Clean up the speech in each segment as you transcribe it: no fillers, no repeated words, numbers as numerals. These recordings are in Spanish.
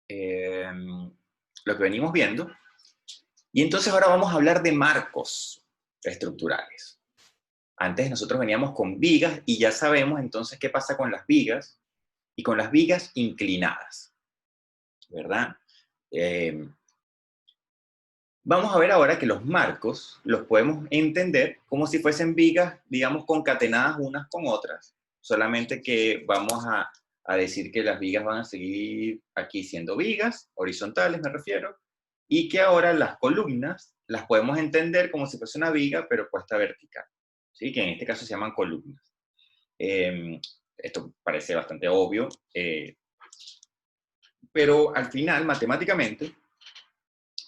eh, lo que venimos viendo. Y entonces ahora vamos a hablar de marcos estructurales. Antes nosotros veníamos con vigas y ya sabemos entonces qué pasa con las vigas y con las vigas inclinadas, ¿verdad? Eh, Vamos a ver ahora que los marcos los podemos entender como si fuesen vigas, digamos, concatenadas unas con otras, solamente que vamos a decir que las vigas van a seguir aquí siendo vigas, horizontales me refiero, y que ahora las columnas las podemos entender como si fuese una viga, pero puesta vertical, ¿sí? Que en este caso se llaman columnas. Esto parece bastante obvio, pero al final, matemáticamente,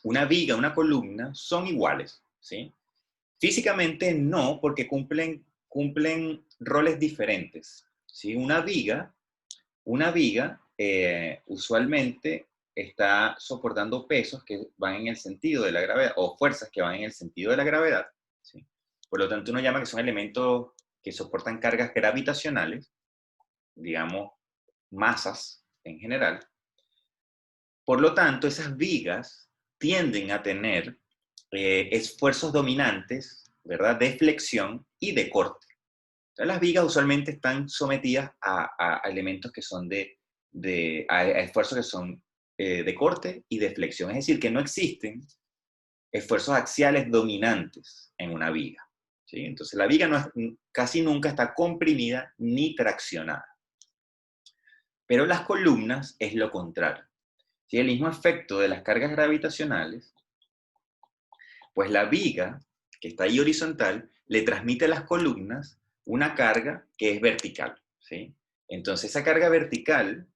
una viga, una columna son iguales, ¿sí? Físicamente no, porque cumplen roles diferentes, ¿sí? Una viga usualmente está soportando pesos que van en el sentido de la gravedad, o fuerzas que van en el sentido de la gravedad, ¿sí? Por lo tanto, uno llama que son elementos que soportan cargas gravitacionales, digamos, masas en general. Por lo tanto, esas vigas tienden a tener esfuerzos dominantes, ¿verdad? De flexión y de corte. Entonces, las vigas usualmente están sometidas a elementos que son a esfuerzos que son de corte y de flexión. Es decir, que no existen esfuerzos axiales dominantes en una viga, ¿sí? Entonces, la viga no es, casi nunca está comprimida ni traccionada. Pero las columnas es lo contrario. ¿Sí? El mismo efecto de las cargas gravitacionales, pues la viga, que está ahí horizontal, le transmite a las columnas una carga que es vertical, ¿sí? Entonces esa carga vertical,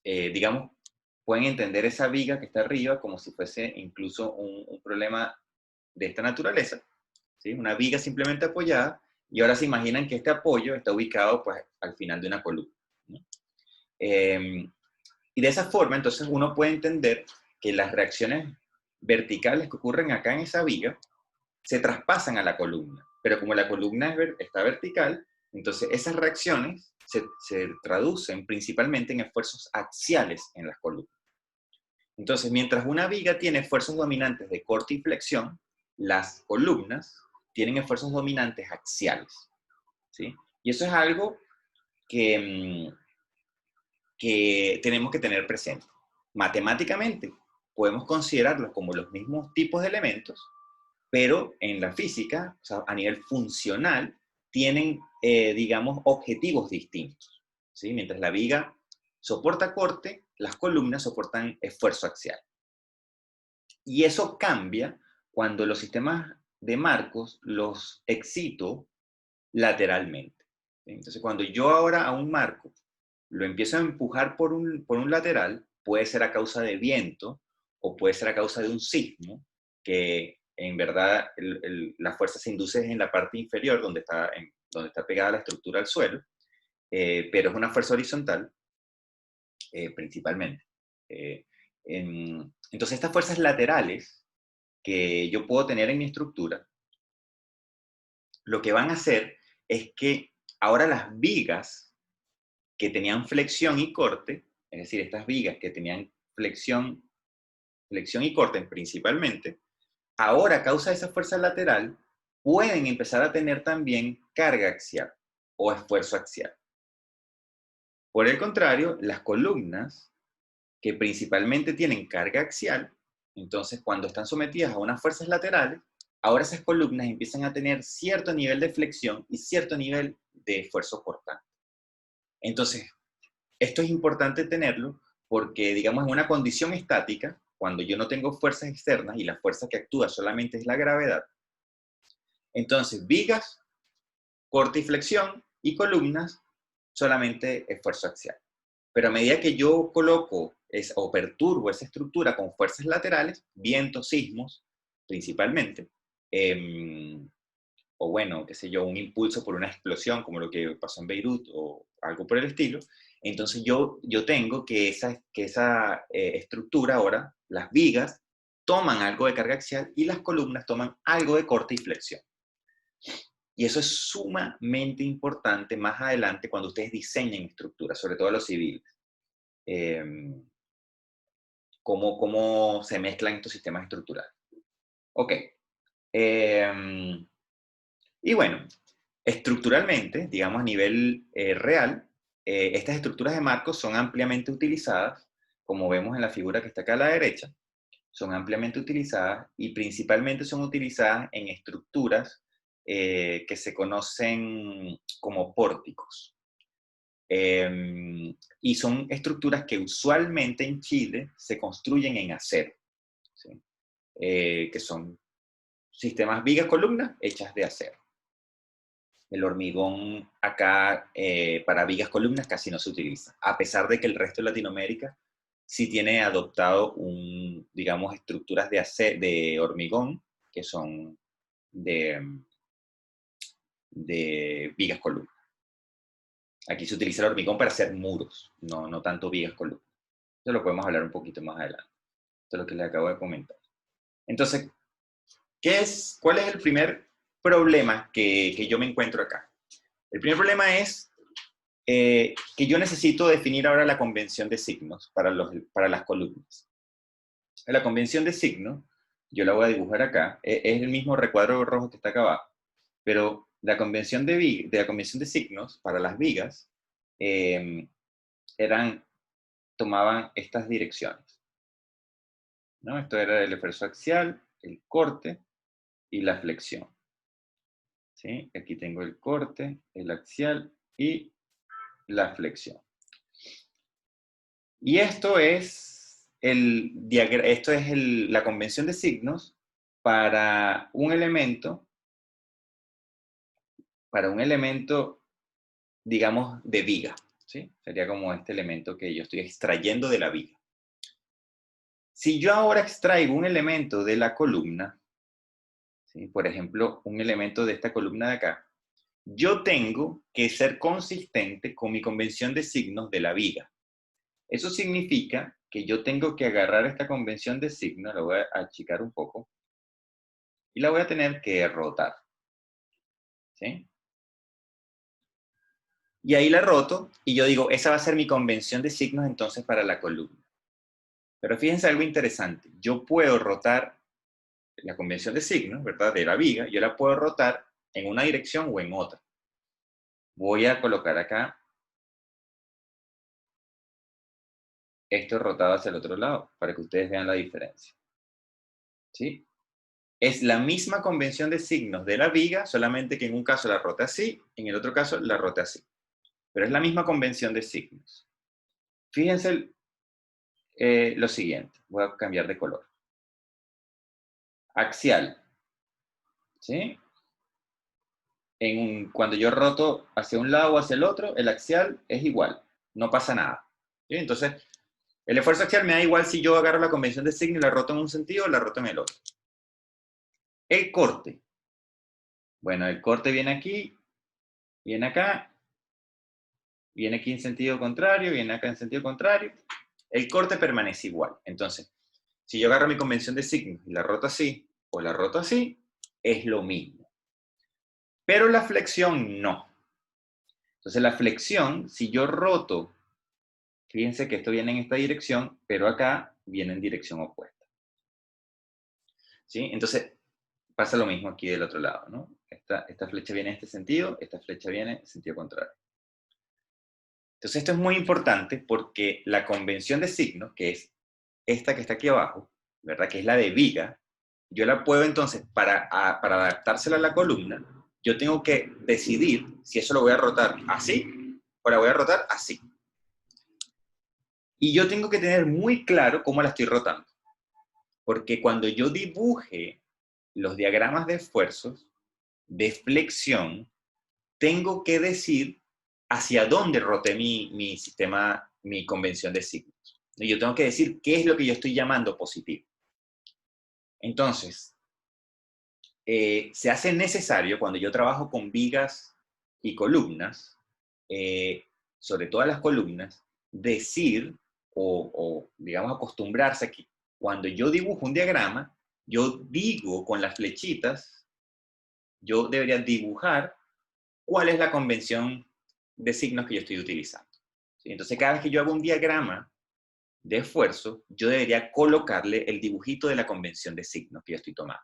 digamos, pueden entender esa viga que está arriba como si fuese incluso un problema de esta naturaleza, ¿sí? Una viga simplemente apoyada, y ahora se imaginan que este apoyo está ubicado pues al final de una columna, ¿no? Y de esa forma, entonces, uno puede entender que las reacciones verticales que ocurren acá en esa viga se traspasan a la columna. Pero como la columna está vertical, entonces esas reacciones se traducen principalmente en esfuerzos axiales en las columnas. Entonces, mientras una viga tiene esfuerzos dominantes de corte y flexión, las columnas tienen esfuerzos dominantes axiales, ¿sí? Y eso es algo que, que tenemos que tener presente. Matemáticamente, podemos considerarlos como los mismos tipos de elementos, pero en la física, o sea, a nivel funcional, tienen, digamos, objetivos distintos, ¿sí? Mientras la viga soporta corte, las columnas soportan esfuerzo axial. Y eso cambia cuando los sistemas de marcos los excito lateralmente, ¿sí? Entonces, cuando yo ahora a un marco lo empiezo a empujar por un lateral, puede ser a causa de viento o puede ser a causa de un sismo, que en verdad la fuerza se induce en la parte inferior, donde está pegada la estructura al suelo, pero es una fuerza horizontal principalmente. Eh, entonces, estas fuerzas laterales que yo puedo tener en mi estructura, lo que van a hacer es que ahora las vigas que tenían flexión y corte, es decir, estas vigas que tenían flexión y corte principalmente, ahora a causa de esa fuerza lateral, pueden empezar a tener también carga axial o esfuerzo axial. Por el contrario, las columnas, que principalmente tienen carga axial, entonces cuando están sometidas a unas fuerzas laterales, ahora esas columnas empiezan a tener cierto nivel de flexión y cierto nivel de esfuerzo cortante. Entonces, esto es importante tenerlo porque, digamos, en una condición estática, cuando yo no tengo fuerzas externas y la fuerza que actúa solamente es la gravedad, entonces vigas, corte y flexión, y columnas, solamente esfuerzo axial. Pero a medida que yo coloco o perturbo esa estructura con fuerzas laterales, vientos, sismos, principalmente, o bueno, qué sé yo, un impulso por una explosión, como lo que pasó en Beirut o algo por el estilo, entonces yo tengo que esa estructura ahora, las vigas, toman algo de carga axial y las columnas toman algo de corte y flexión. Y eso es sumamente importante más adelante cuando ustedes diseñen estructuras, sobre todo los civiles. Eh, cómo se mezclan estos sistemas estructurales. Ok. Em, y bueno, estructuralmente, digamos a nivel real, estas estructuras de marcos son ampliamente utilizadas, como vemos en la figura que está acá a la derecha, son ampliamente utilizadas y principalmente son utilizadas en estructuras que se conocen como pórticos. Y son estructuras que usualmente en Chile se construyen en acero, ¿sí? Que son sistemas vigas-columnas hechas de acero. El hormigón acá para vigas-columnas casi no se utiliza, a pesar de que el resto de Latinoamérica sí tiene adoptado digamos, estructuras de hormigón que son de vigas-columnas. Aquí se utiliza el hormigón para hacer muros, no tanto vigas-columnas. Eso lo podemos hablar un poquito más adelante. Esto es lo que les acabo de comentar. Entonces, ¿cuál es el primer problema que yo me encuentro acá? El primer problema es que yo necesito definir ahora la convención de signos para las columnas. La convención de signos, yo la voy a dibujar acá, es el mismo recuadro rojo que está acá abajo, pero la convención la convención de signos para las vigas tomaban estas direcciones, ¿no? Esto era el esfuerzo axial, el corte y la flexión. ¿Sí? Aquí tengo el corte, el axial y la flexión. Y esto es, la convención de signos para un elemento, digamos, de viga. ¿Sí? Sería como este elemento que yo estoy extrayendo de la viga. Si yo ahora extraigo un elemento de la columna, ¿sí? Por ejemplo, un elemento de esta columna de acá, yo tengo que ser consistente con mi convención de signos de la viga. Eso significa que yo tengo que agarrar esta convención de signos, la voy a achicar un poco, y la voy a tener que rotar. ¿Sí? Y ahí la roto, y yo digo, esa va a ser mi convención de signos entonces para la columna. Pero fíjense algo interesante, yo puedo rotar la convención de signos, ¿verdad? De la viga, yo la puedo rotar en una dirección o en otra. Voy a colocar acá esto rotado hacia el otro lado, para que ustedes vean la diferencia. ¿Sí? Es la misma convención de signos de la viga, solamente que en un caso la rota así, en el otro caso la rota así. Pero es la misma convención de signos. Fíjense lo siguiente, voy a cambiar de color. Axial, ¿sí? Cuando yo roto hacia un lado o hacia el otro, el axial es igual, no pasa nada. ¿Sí? Entonces, el esfuerzo axial me da igual si yo agarro la convención de signos y la roto en un sentido o la roto en el otro. El corte. Bueno, el corte viene aquí, viene acá, viene aquí en sentido contrario, viene acá en sentido contrario. El corte permanece igual. Entonces, si yo agarro mi convención de signos y la roto así o la roto así, es lo mismo. Pero la flexión no. Entonces la flexión, si yo roto, fíjense que esto viene en esta dirección, pero acá viene en dirección opuesta. ¿Sí? Entonces pasa lo mismo aquí del otro lado, ¿no? Esta flecha viene en este sentido, esta flecha viene en sentido contrario. Entonces esto es muy importante porque la convención de signos, que es esta que está aquí abajo, ¿verdad? Que es la de viga, yo la puedo entonces, para adaptársela a la columna, yo tengo que decidir si eso lo voy a rotar así o la voy a rotar así. Y yo tengo que tener muy claro cómo la estoy rotando. Porque cuando yo dibuje los diagramas de esfuerzos, de flexión, tengo que decir hacia dónde roté mi sistema, mi convención de signos. Y yo tengo que decir qué es lo que yo estoy llamando positivo. Entonces, se hace necesario cuando yo trabajo con vigas y columnas, sobre todas las columnas, decir o digamos acostumbrarse a que cuando yo dibujo un diagrama, yo digo con las flechitas, yo debería dibujar cuál es la convención de signos que yo estoy utilizando. ¿Sí? Entonces, cada vez que yo hago un diagrama de esfuerzo, yo debería colocarle el dibujito de la convención de signos que yo estoy tomando.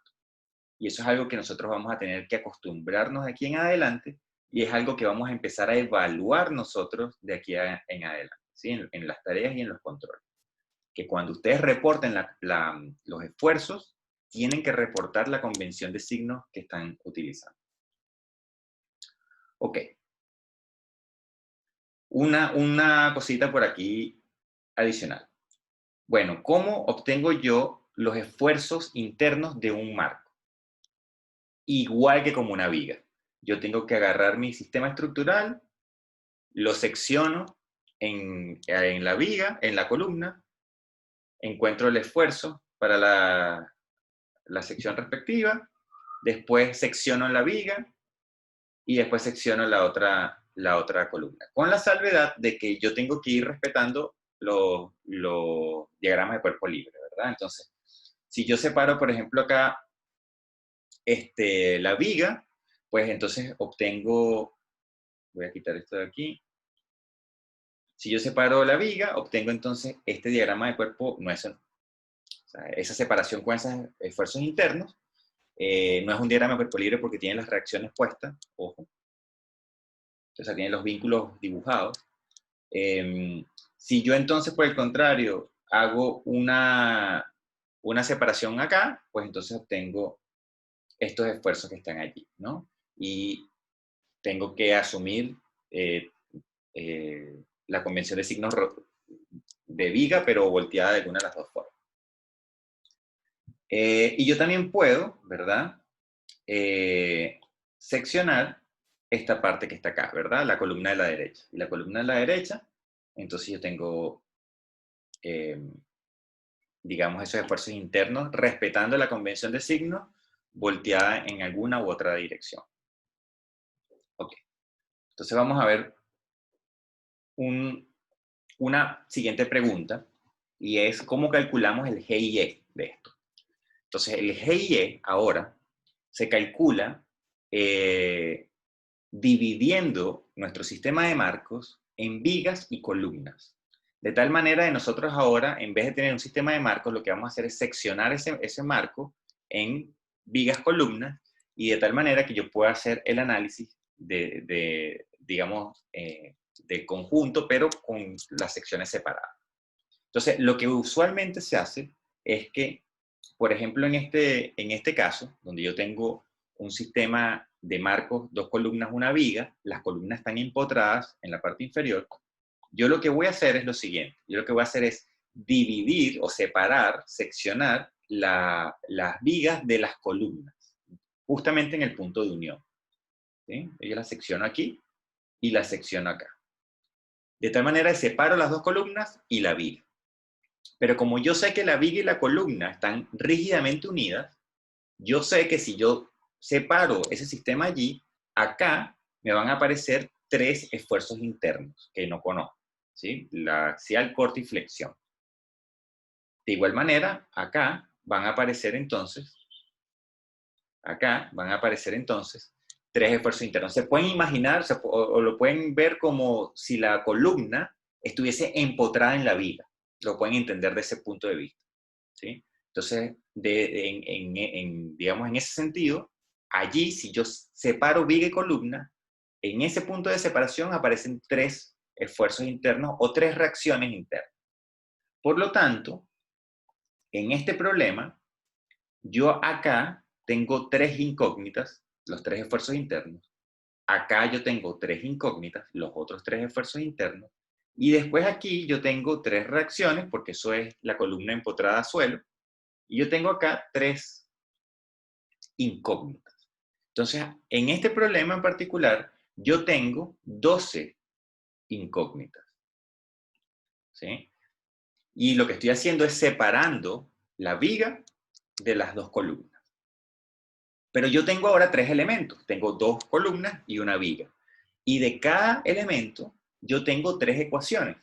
Y eso es algo que nosotros vamos a tener que acostumbrarnos de aquí en adelante, y es algo que vamos a empezar a evaluar nosotros de aquí en adelante, ¿sí? En las tareas y en los controles. Que cuando ustedes reporten los esfuerzos, tienen que reportar la convención de signos que están utilizando. Ok. Una cosita por aquí adicional. Bueno, ¿cómo obtengo yo los esfuerzos internos de un marco? Igual que como una viga. Yo tengo que agarrar mi sistema estructural, lo secciono en la viga, en la columna, encuentro el esfuerzo para la sección respectiva, después secciono la viga y después secciono la otra columna. Con la salvedad de que yo tengo que ir respetando los diagramas de cuerpo libre, ¿verdad? Entonces, si yo separo, por ejemplo, acá la viga, pues entonces obtengo, voy a quitar esto de aquí. Si yo separo la viga, obtengo entonces este diagrama de cuerpo, no es, o sea, esa separación con esos esfuerzos internos, no es un diagrama de cuerpo libre porque tiene las reacciones puestas, ojo. Entonces tiene los vínculos dibujados. Si yo entonces, por el contrario, hago una separación acá, pues entonces obtengo estos esfuerzos que están allí, ¿no? Y tengo que asumir eh, la convención de signos de viga, pero volteada de alguna de las dos formas. Y yo también puedo, ¿verdad? Seccionar esta parte que está acá, ¿verdad? La columna de la derecha. Y la columna de la derecha, entonces yo tengo, digamos, esos esfuerzos internos, respetando la convención de signos, volteada en alguna u otra dirección. Ok. Entonces vamos a ver una siguiente pregunta, y es cómo calculamos el G y E de esto. Entonces, el G y E ahora se calcula dividiendo nuestro sistema de marcos en vigas y columnas. De tal manera que nosotros ahora, en vez de tener un sistema de marcos, lo que vamos a hacer es seccionar ese marco en vigas, columnas, y de tal manera que yo pueda hacer el análisis digamos, de conjunto, pero con las secciones separadas. Entonces, lo que usualmente se hace es que, por ejemplo, en este caso, donde yo tengo un sistema de marcos, dos columnas, una viga, las columnas están empotradas en la parte inferior, yo lo que voy a hacer es lo siguiente. Yo lo que voy a hacer es dividir o separar, seccionar las vigas de las columnas, justamente en el punto de unión. ¿Sí? Yo las secciono aquí y las secciono acá. De tal manera que separo las dos columnas y la viga. Pero como yo sé que la viga y la columna están rígidamente unidas, yo sé que si yo separo ese sistema allí, acá me van a aparecer tres esfuerzos internos que no conozco, ¿sí? La axial, corte y flexión. De igual manera, acá van a aparecer entonces tres esfuerzos internos. Se pueden imaginar o lo pueden ver como si la columna estuviese empotrada en la viga. Lo pueden entender de ese punto de vista, ¿sí? Entonces, digamos, en ese sentido, allí, si yo separo viga y columna, en ese punto de separación aparecen tres esfuerzos internos o tres reacciones internas. Por lo tanto, en este problema, yo acá tengo tres incógnitas, los tres esfuerzos internos. Acá yo tengo tres incógnitas, los otros tres esfuerzos internos. Y después aquí yo tengo tres reacciones, porque eso es la columna empotrada a suelo. Y yo tengo acá tres incógnitas. Entonces, en este problema en particular, yo tengo 12 incógnitas. ¿Sí? Y lo que estoy haciendo es separando la viga de las dos columnas. Pero yo tengo ahora tres elementos. Tengo dos columnas y una viga. Y de cada elemento, yo tengo tres ecuaciones.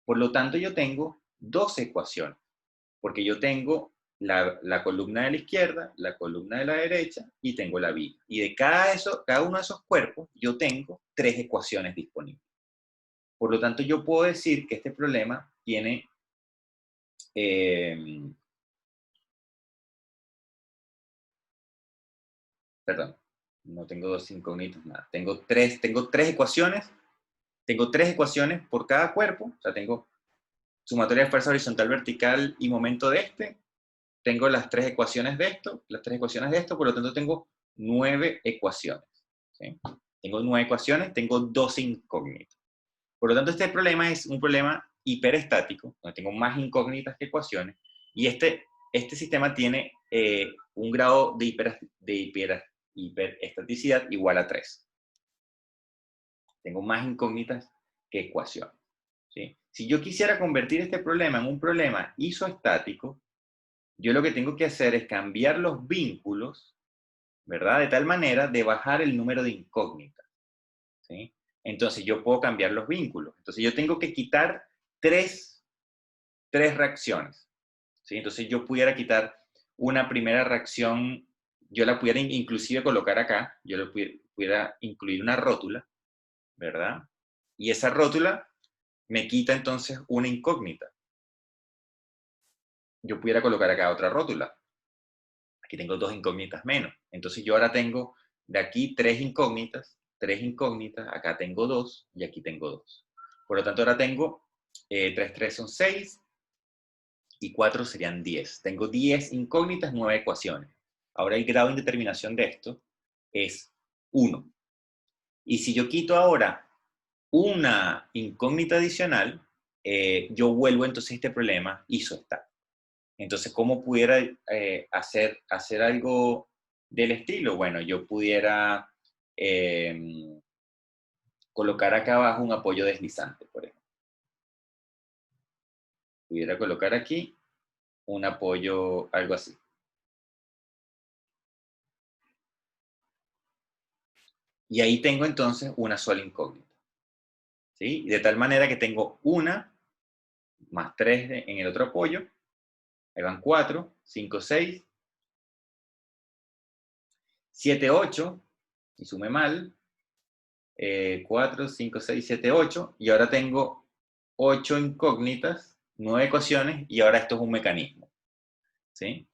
Por lo tanto, yo tengo 12 ecuaciones. Porque yo tengo la columna de la izquierda, la columna de la derecha y tengo la viga. Y de cada uno de esos cuerpos, yo tengo tres ecuaciones disponibles. Por lo tanto, yo puedo decir que este problema tiene perdón, no tengo dos incógnitas, nada. Tengo tres ecuaciones. Tengo tres ecuaciones por cada cuerpo. O sea, tengo sumatoria de fuerza horizontal, vertical y momento de este. Tengo las tres ecuaciones de esto, por lo tanto tengo 9 ecuaciones. ¿Sí? Tengo 9 ecuaciones, tengo 12 incógnitas. Por lo tanto, este problema es un problema hiperestático, donde tengo más incógnitas que ecuaciones, y este sistema tiene un grado de hiperestaticidad igual a 3. Tengo más incógnitas que ecuaciones. ¿Sí? Si yo quisiera convertir este problema en un problema isoestático, yo lo que tengo que hacer es cambiar los vínculos, ¿verdad? De tal manera de bajar el número de incógnitas. ¿Sí? Entonces yo puedo cambiar los vínculos. Entonces yo tengo que quitar tres reacciones. ¿Sí? Entonces yo pudiera quitar una primera reacción, yo la pudiera inclusive colocar acá, yo le pudiera incluir una rótula, ¿verdad? Y esa rótula me quita entonces una incógnita. Yo pudiera colocar acá otra rótula. Aquí tengo dos incógnitas menos. Entonces yo ahora tengo de aquí tres incógnitas, acá tengo dos y aquí tengo dos. Por lo tanto ahora tengo 3 son 6 y 4 serían 10. Tengo 10 incógnitas, 9 ecuaciones. Ahora el grado de indeterminación de esto es 1. Y si yo quito ahora una incógnita adicional, yo vuelvo entonces a este problema isoestático. Entonces, ¿cómo pudiera hacer algo del estilo? Bueno, yo pudiera colocar acá abajo un apoyo deslizante, por ejemplo. Pudiera colocar aquí un apoyo, algo así. Y ahí tengo entonces una sola incógnita. ¿Sí? De tal manera que tengo una más 3 en el otro apoyo. Ahí van 4, 5, 6, 7, 8. Y sume mal. 4, 5, 6, 7, 8. Y ahora tengo 8 incógnitas, 9 ecuaciones, y ahora esto es un mecanismo. ¿Sí?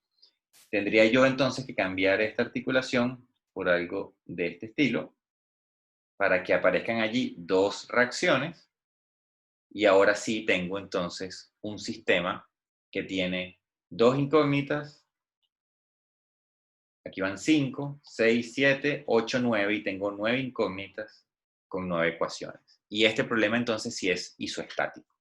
Tendría yo entonces que cambiar esta articulación por algo de este estilo, para que aparezcan allí dos reacciones, y ahora sí tengo entonces un sistema que tiene dos incógnitas, aquí van 5, 6, 7, 8, 9, y tengo 9 incógnitas con 9 ecuaciones. Y este problema entonces sí es isoestático.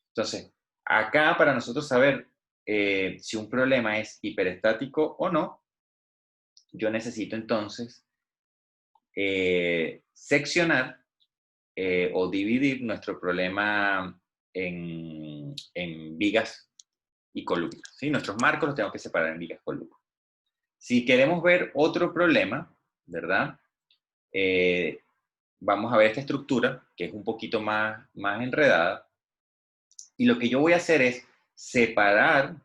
Entonces, acá para nosotros saber si un problema es hiperestático o no, yo necesito entonces seccionar o dividir nuestro problema en vigas y columnas. ¿Sí? Nuestros marcos los tenemos que separar en vigas y columnas. Si queremos ver otro problema, ¿verdad? Vamos a ver esta estructura, que es un poquito más enredada. Y lo que yo voy a hacer es separar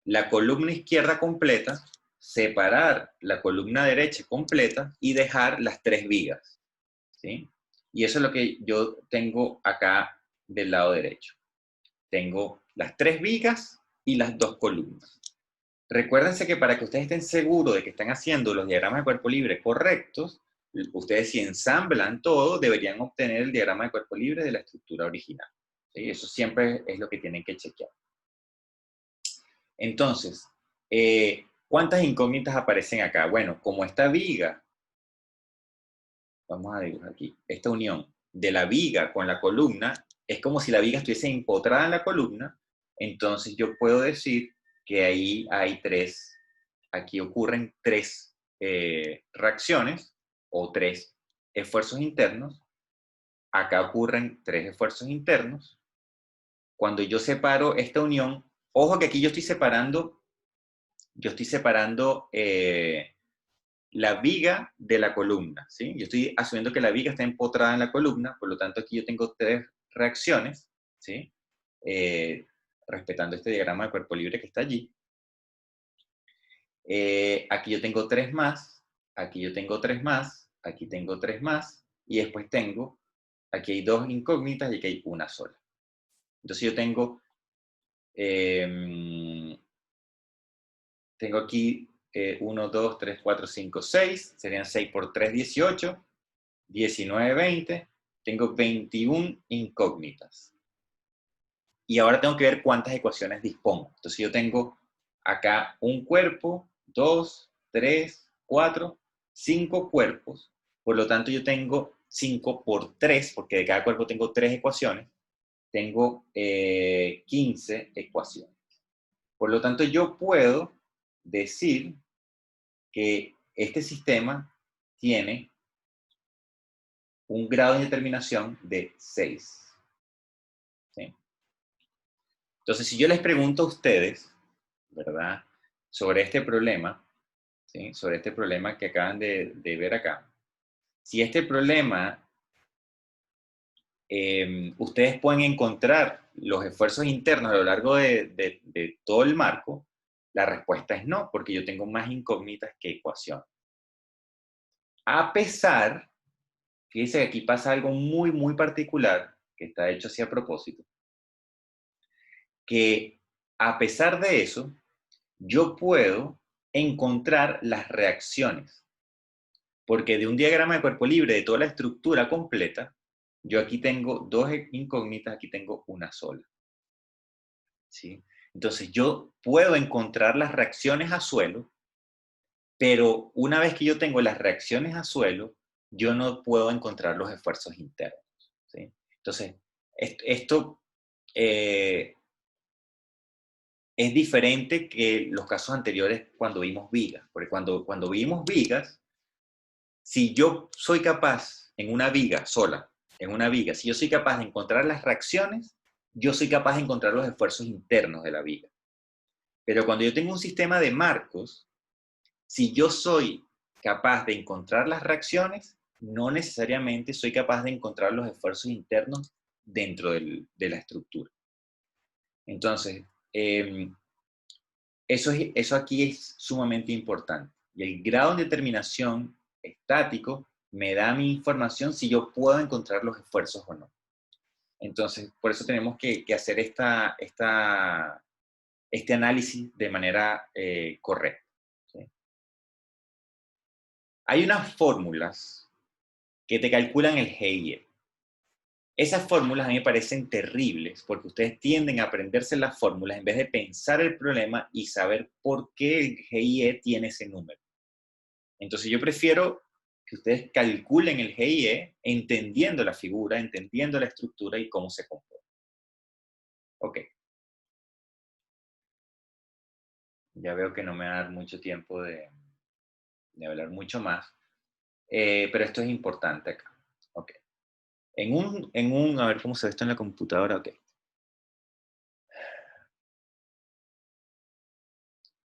la columna izquierda completa, separar la columna derecha completa y dejar las tres vigas. ¿Sí? Y eso es lo que yo tengo acá del lado derecho. Tengo las tres vigas y las dos columnas. Recuérdense que para que ustedes estén seguros de que están haciendo los diagramas de cuerpo libre correctos, ustedes si ensamblan todo, deberían obtener el diagrama de cuerpo libre de la estructura original. ¿Sí? Eso siempre es lo que tienen que chequear. Entonces, ¿cuántas incógnitas aparecen acá? Bueno, como esta viga, vamos a dibujar aquí, esta unión de la viga con la columna, es como si la viga estuviese empotrada en la columna, entonces yo puedo decir que ahí hay aquí ocurren tres reacciones o tres esfuerzos internos, acá ocurren tres esfuerzos internos. Cuando yo separo esta unión, ojo que aquí yo estoy separando la viga de la columna, ¿sí? Yo estoy asumiendo que la viga está empotrada en la columna, por lo tanto aquí yo tengo tres reacciones, ¿sí? Respetando este diagrama de cuerpo libre que está allí. Aquí yo tengo tres más, aquí yo tengo tres más, aquí tengo tres más, y después aquí hay dos incógnitas y aquí hay una sola. Entonces yo tengo tengo aquí 1, 2, 3, 4, 5, 6. Serían 6 por 3, 18. 19, 20. Tengo 21 incógnitas. Y ahora tengo que ver cuántas ecuaciones dispongo. Entonces yo tengo acá un cuerpo, 2, 3, 4, 5 cuerpos. Por lo tanto yo tengo 5 por 3, porque de cada cuerpo tengo 3 ecuaciones. Tengo 15 ecuaciones. Por lo tanto yo puedo decir que este sistema tiene un grado de determinación de 6. ¿Sí? Entonces, si yo les pregunto a ustedes, ¿verdad? Sobre este problema, ¿sí? Sobre este problema que acaban de ver acá, si este problema, ustedes pueden encontrar los esfuerzos internos a lo largo de todo el marco, la respuesta es no, porque yo tengo más incógnitas que ecuaciones. A pesar, fíjense que aquí pasa algo muy, muy particular, que está hecho así a propósito, que a pesar de eso, yo puedo encontrar las reacciones. Porque de un diagrama de cuerpo libre, de toda la estructura completa, yo aquí tengo 2 incógnitas, aquí tengo una sola. ¿Sí? Entonces yo puedo encontrar las reacciones a suelo, pero una vez que yo tengo las reacciones a suelo, yo no puedo encontrar los esfuerzos internos. ¿Sí? Entonces, esto es diferente que los casos anteriores cuando vimos vigas, porque cuando vimos vigas, si yo soy capaz en una viga sola, en una viga, si yo soy capaz de encontrar las reacciones, yo soy capaz de encontrar los esfuerzos internos de la viga. Pero cuando yo tengo un sistema de marcos, si yo soy capaz de encontrar las reacciones, no necesariamente soy capaz de encontrar los esfuerzos internos dentro de la estructura. Entonces, eso aquí es sumamente importante. Y el grado de determinación estático me da mi información si yo puedo encontrar los esfuerzos o no. Entonces, por eso tenemos que hacer este análisis de manera correcta. ¿Sí? Hay unas fórmulas que te calculan el GIE. Esas fórmulas a mí me parecen terribles porque ustedes tienden a aprenderse las fórmulas en vez de pensar el problema y saber por qué el GIE tiene ese número. Entonces yo prefiero que ustedes calculen el GIE entendiendo la figura, entendiendo la estructura y cómo se comporta. Ok. Ya veo que no me va a dar mucho tiempo de hablar mucho más, pero esto es importante acá. Ok. A ver cómo se ve esto en la computadora. Ok.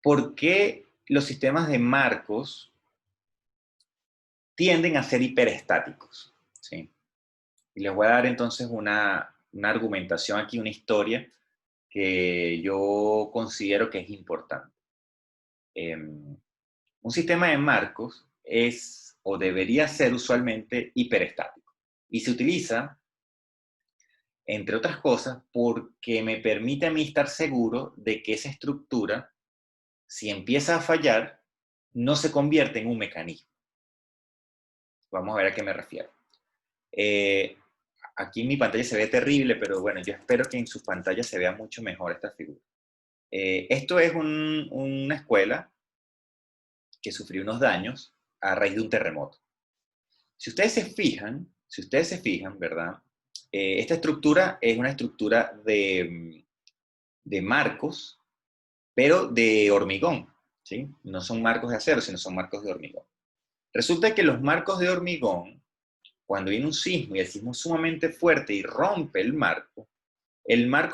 ¿Por qué los sistemas de marcos tienden a ser hiperestáticos? ¿Sí? Y les voy a dar entonces una argumentación aquí, una historia que yo considero que es importante. Un sistema de marcos es o debería ser usualmente hiperestático y se utiliza, entre otras cosas, porque me permite a mí estar seguro de que esa estructura, si empieza a fallar, no se convierte en un mecanismo. Vamos a ver a qué me refiero. Aquí en mi pantalla se ve terrible, pero bueno, yo espero que en sus pantallas se vea mucho mejor esta figura. Esto es una escuela que sufrió unos daños a raíz de un terremoto. Si ustedes se fijan, ¿verdad? Esta estructura es una estructura de marcos, pero de hormigón, ¿sí? No son marcos de acero, sino son marcos de hormigón. Resulta que los marcos de hormigón, cuando viene un sismo y el sismo es sumamente fuerte y rompe el marco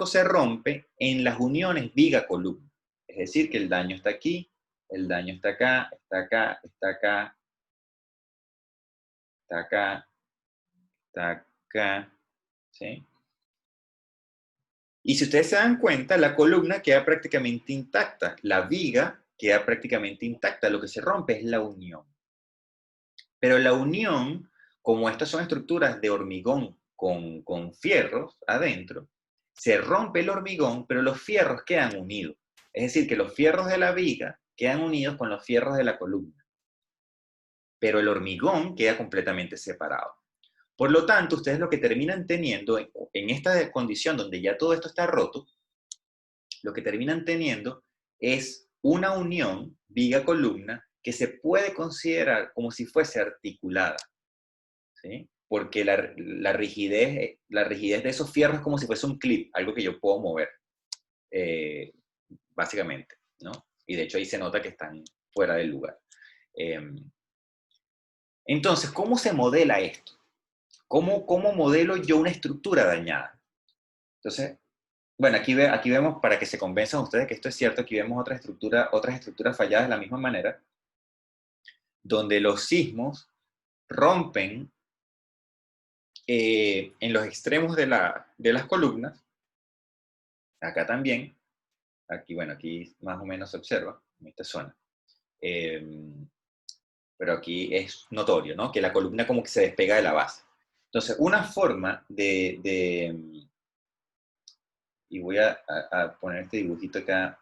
se rompe en las uniones viga-columna. Es decir, que el daño está aquí, el daño está acá, está acá, está acá, está acá, está acá, ¿sí? Y si ustedes se dan cuenta, la columna queda prácticamente intacta, la viga queda prácticamente intacta, lo que se rompe es la unión. Pero la unión, como estas son estructuras de hormigón con fierros adentro, se rompe el hormigón, pero los fierros quedan unidos. Es decir, que los fierros de la viga quedan unidos con los fierros de la columna, pero el hormigón queda completamente separado. Por lo tanto, ustedes lo que terminan teniendo en esta condición donde ya todo esto está roto, lo que terminan teniendo es una unión viga-columna que se puede considerar como si fuese articulada, ¿sí? Porque la rigidez de esos fierros es como si fuese un clip, algo que yo puedo mover, básicamente, ¿no? Y de hecho ahí se nota que están fuera del lugar. Entonces, ¿cómo se modela esto? ¿Cómo modelo yo una estructura dañada? Entonces, bueno, aquí vemos, para que se convenzan ustedes que esto es cierto, aquí vemos otras estructuras falladas de la misma manera, donde los sismos rompen en los extremos de las columnas, acá también, aquí, bueno, aquí más o menos se observa, en esta zona, pero aquí es notorio, ¿no? Que la columna como que se despega de la base. Entonces, una forma y voy a poner este dibujito acá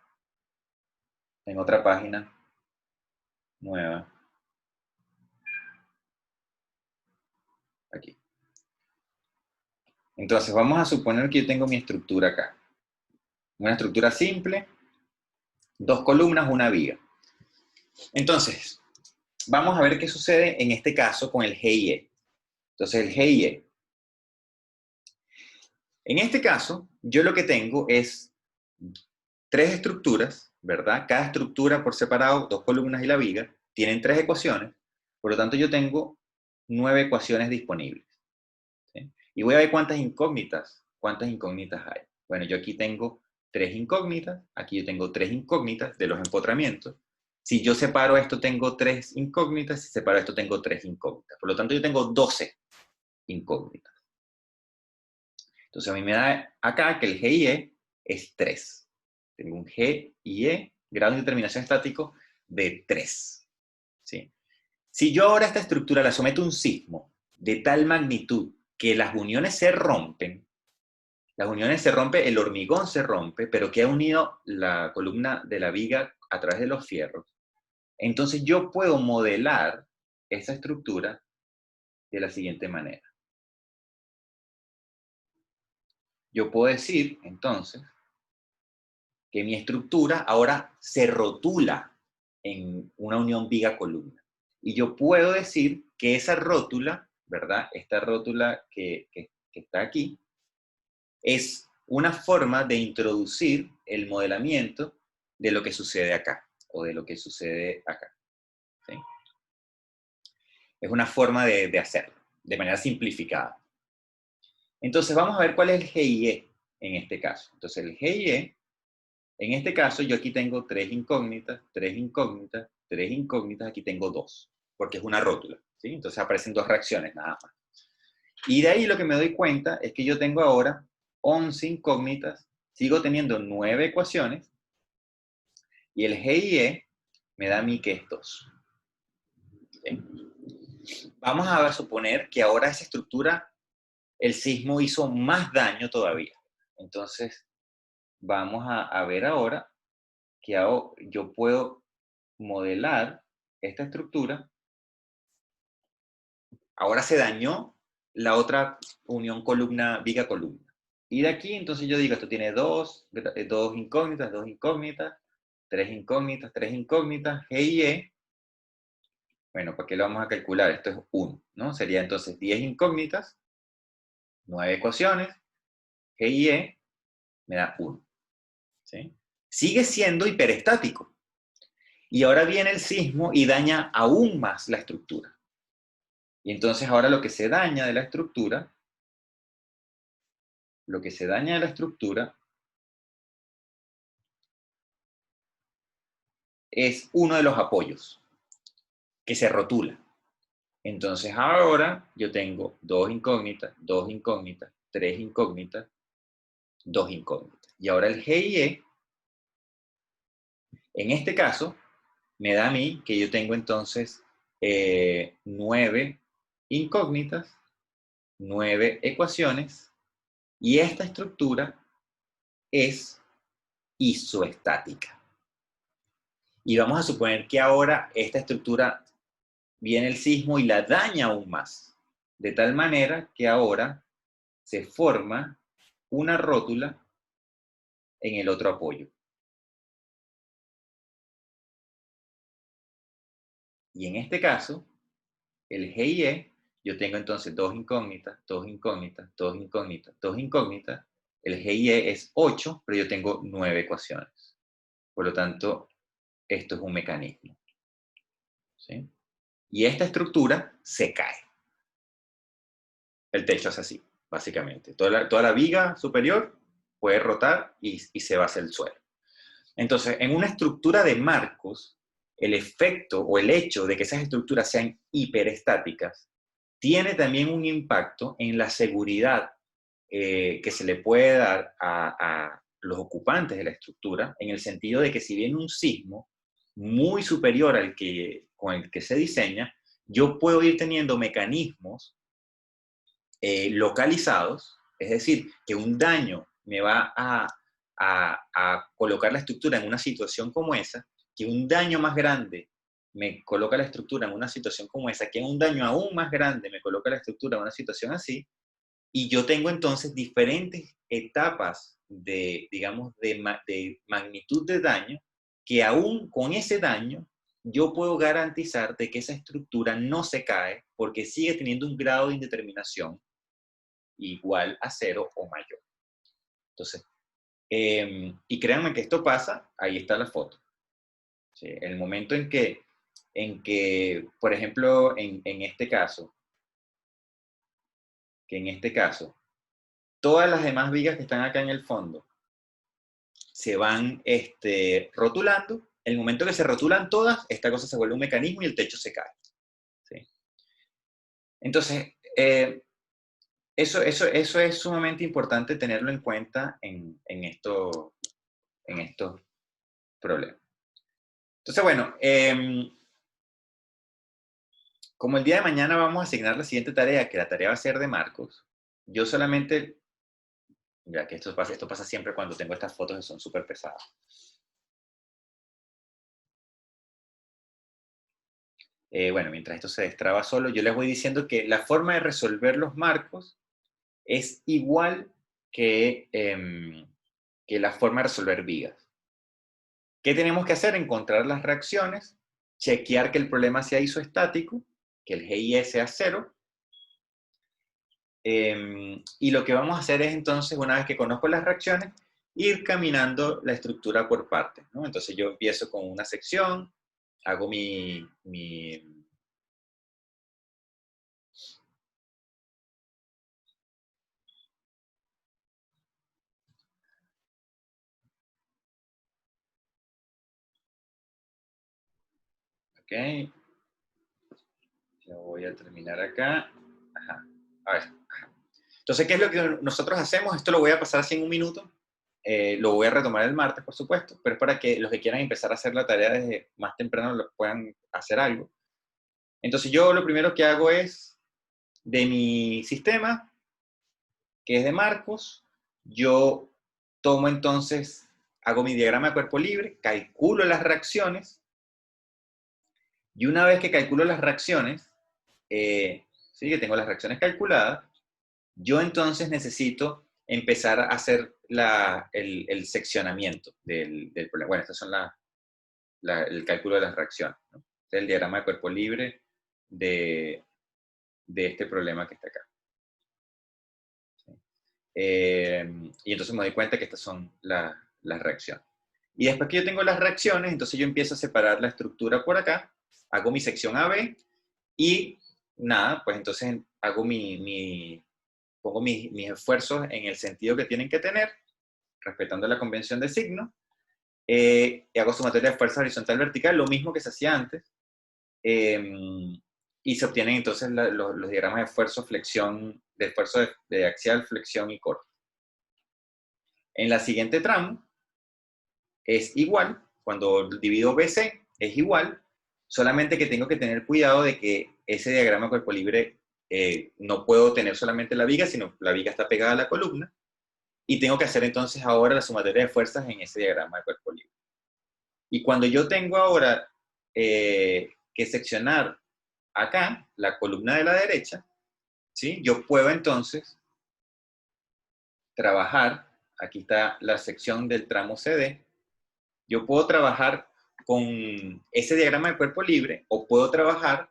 en otra página nueva, aquí. Entonces, vamos a suponer que yo tengo mi estructura acá. Una estructura simple, 2 columnas, una viga. Entonces, vamos a ver qué sucede en este caso con el GIE. Entonces, el GIE. En este caso, yo lo que tengo es 3 estructuras, ¿verdad? Cada estructura por separado, 2 columnas y la viga, tienen 3 ecuaciones. Por lo tanto, yo tengo 9 ecuaciones disponibles, ¿sí? Y voy a ver cuántas incógnitas hay. Bueno, yo aquí tengo 3 incógnitas, aquí yo tengo 3 incógnitas de los empotramientos. Si yo separo esto, tengo 3 incógnitas, si separo esto, tengo 3 incógnitas. Por lo tanto, yo tengo 12 incógnitas. Entonces, a mí me da acá que el GIE es 3. Tengo un GIE, grado de determinación estático, de 3. ¿Sí? Si yo ahora a esta estructura la someto a un sismo de tal magnitud que las uniones se rompen, el hormigón se rompe, pero queda unido la columna de la viga a través de los fierros, entonces yo puedo modelar esa estructura de la siguiente manera. Yo puedo decir, entonces, que mi estructura ahora se rotula en una unión viga-columna. Y yo puedo decir que esa rótula, ¿verdad? Esta rótula que está aquí, es una forma de introducir el modelamiento de lo que sucede acá, o de lo que sucede acá, ¿sí? Es una forma de hacerlo, de manera simplificada. Entonces vamos a ver cuál es el GIE en este caso. Entonces el GIE, en este caso yo aquí tengo 3 incógnitas, 3 incógnitas, 3 incógnitas, aquí tengo 2, porque es una rótula, ¿sí? Entonces aparecen 2 reacciones nada más. Y de ahí lo que me doy cuenta es que yo tengo ahora 11 incógnitas, sigo teniendo 9 ecuaciones, y el GIE me da a mí que es 2. ¿Sí? Vamos a suponer que ahora esa estructura, el sismo hizo más daño todavía. Entonces, vamos a ver ahora que yo puedo modelar esta estructura. Ahora se dañó la otra unión columna, viga-columna. Y de aquí, entonces yo digo, esto tiene dos incógnitas, 3 incógnitas, 3 incógnitas, GIE. Bueno, ¿para qué lo vamos a calcular? Esto es 1, ¿no? Sería entonces 10 incógnitas, 9 ecuaciones, GIE me da 1. ¿Sí? Sigue siendo hiperestático. Y ahora viene el sismo y daña aún más la estructura. Y entonces ahora lo que se daña de la estructura, es uno de los apoyos, que se rotula. Entonces ahora yo tengo 2 incógnitas, 2 incógnitas, 3 incógnitas, 2 incógnitas. Y ahora el GIE, en este caso, me da a mí que yo tengo entonces 9 incógnitas, 9 ecuaciones, y esta estructura es isoestática. Y vamos a suponer que ahora esta estructura viene el sismo y la daña aún más, de tal manera que ahora se forma una rótula en el otro apoyo. Y en este caso, el G y E, yo tengo entonces dos incógnitas, dos incógnitas, dos incógnitas, dos incógnitas. El G y E es 8, pero yo tengo 9 ecuaciones. Por lo tanto, esto es un mecanismo. ¿Sí? Y esta estructura se cae. El techo es así, básicamente. Toda la viga superior puede rotar y se va hacia el suelo. Entonces, en una estructura de marcos, el efecto o el hecho de que esas estructuras sean hiperestáticas tiene también un impacto en la seguridad que se le puede dar a los ocupantes de la estructura, en el sentido de que si viene un sismo muy superior al que, con el que se diseña, yo puedo ir teniendo mecanismos localizados, es decir, que un daño me va a colocar la estructura en una situación como esa, que un daño más grande me coloca la estructura en una situación como esa, que un daño aún más grande me coloca la estructura en una situación así, y yo tengo entonces diferentes etapas de, digamos, de magnitud de daño, que aún con ese daño yo puedo garantizar de que esa estructura no se cae porque sigue teniendo un grado de indeterminación igual a 0 o mayor. Entonces, y créanme que esto pasa, ahí está la foto. ¿Sí? El momento por ejemplo, en este caso, todas las demás vigas que están acá en el fondo se van rotulando. El momento que se rotulan todas, esta cosa se vuelve un mecanismo y el techo se cae. ¿Sí? Entonces, eso es sumamente importante tenerlo en cuenta en estos problemas. Entonces, bueno, como el día de mañana vamos a asignar la siguiente tarea, que la tarea va a ser de Marcos, yo solamente, ya que esto pasa siempre cuando tengo estas fotos que son súper pesadas. Bueno, mientras esto se destraba solo, yo les voy diciendo que la forma de resolver los marcos es igual que la forma de resolver vigas. ¿Qué tenemos que hacer? Encontrar las reacciones, chequear que el problema sea isoestático, que el GIE sea 0, y lo que vamos a hacer es entonces, una vez que conozco las reacciones, ir caminando la estructura por partes, ¿no? Entonces yo empiezo con una sección, hago ok, ya voy a terminar acá. Ajá. A ver. Ajá. Entonces, ¿qué es lo que nosotros hacemos? Esto lo voy a pasar así en un minuto. Lo voy a retomar el martes, por supuesto, pero es para que los que quieran empezar a hacer la tarea desde más temprano lo puedan hacer algo. Entonces, yo lo primero que hago es, de mi sistema, que es de marcos, yo tomo entonces, hago mi diagrama de cuerpo libre, calculo las reacciones, y una vez que calculo las reacciones, sí, que tengo las reacciones calculadas, yo entonces necesito empezar a hacer el seccionamiento del problema. Bueno, estos son el cálculo de las reacciones, ¿no? Este es el diagrama de cuerpo libre de este problema que está acá. ¿Sí? Y entonces me doy cuenta que estas son las reacciones. Y después que yo tengo las reacciones, entonces yo empiezo a separar la estructura por acá, hago mi sección AB y nada, pues entonces hago pongo mis esfuerzos en el sentido que tienen que tener, respetando la convención de signo, y hago sumatoria de fuerza horizontal vertical, lo mismo que se hacía antes, y se obtienen entonces los diagramas de esfuerzo, flexión, de esfuerzo de axial, flexión y corte. En la siguiente tramo es igual, cuando divido BC es igual, solamente que tengo que tener cuidado de que ese diagrama de cuerpo libre no puedo tener solamente la viga, sino la viga está pegada a la columna. y tengo que hacer entonces ahora la sumatoria de fuerzas en ese diagrama de cuerpo libre. Y cuando yo tengo ahora que seccionar acá la columna de la derecha, ¿sí? Yo puedo entonces trabajar, aquí está la sección del tramo CD, yo puedo trabajar con ese diagrama de cuerpo libre o puedo trabajar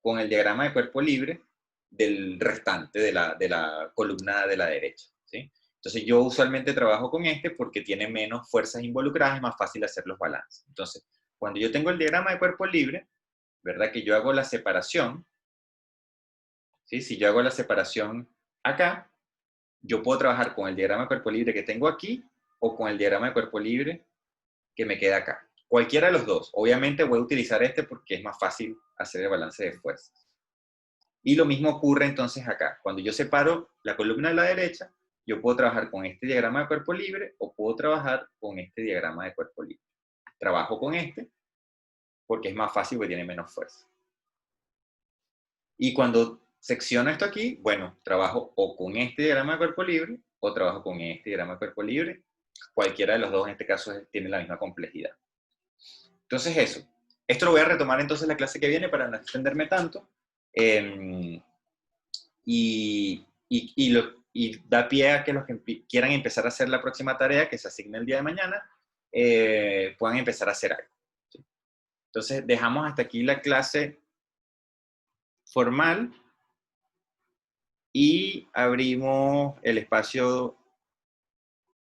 con el diagrama de cuerpo libre del restante de la columna de la derecha, ¿sí? Entonces yo usualmente trabajo con este porque tiene menos fuerzas involucradas, es más fácil hacer los balances. Entonces, cuando yo tengo el diagrama de cuerpo libre, ¿verdad? Que yo hago la separación, ¿sí? Si yo hago la separación acá, yo puedo trabajar con el diagrama de cuerpo libre que tengo aquí o con el diagrama de cuerpo libre que me queda acá. Cualquiera de los dos. Obviamente voy a utilizar este porque es más fácil hacer el balance de fuerzas. Y lo mismo ocurre entonces acá. Cuando yo separo la columna de la derecha, yo puedo trabajar con este diagrama de cuerpo libre o puedo trabajar con este diagrama de cuerpo libre. Trabajo con este porque es más fácil porque tiene menos fuerza. Y cuando secciono esto aquí, bueno, trabajo o con este diagrama de cuerpo libre o trabajo con este diagrama de cuerpo libre. Cualquiera de los dos en este caso tiene la misma complejidad. Entonces eso. Esto lo voy a retomar entonces la clase que viene para no extenderme tanto. Y da pie a que los que quieran empezar a hacer la próxima tarea que se asigne el día de mañana, puedan empezar a hacer algo. ¿Sí? Entonces dejamos hasta aquí la clase formal y abrimos el espacio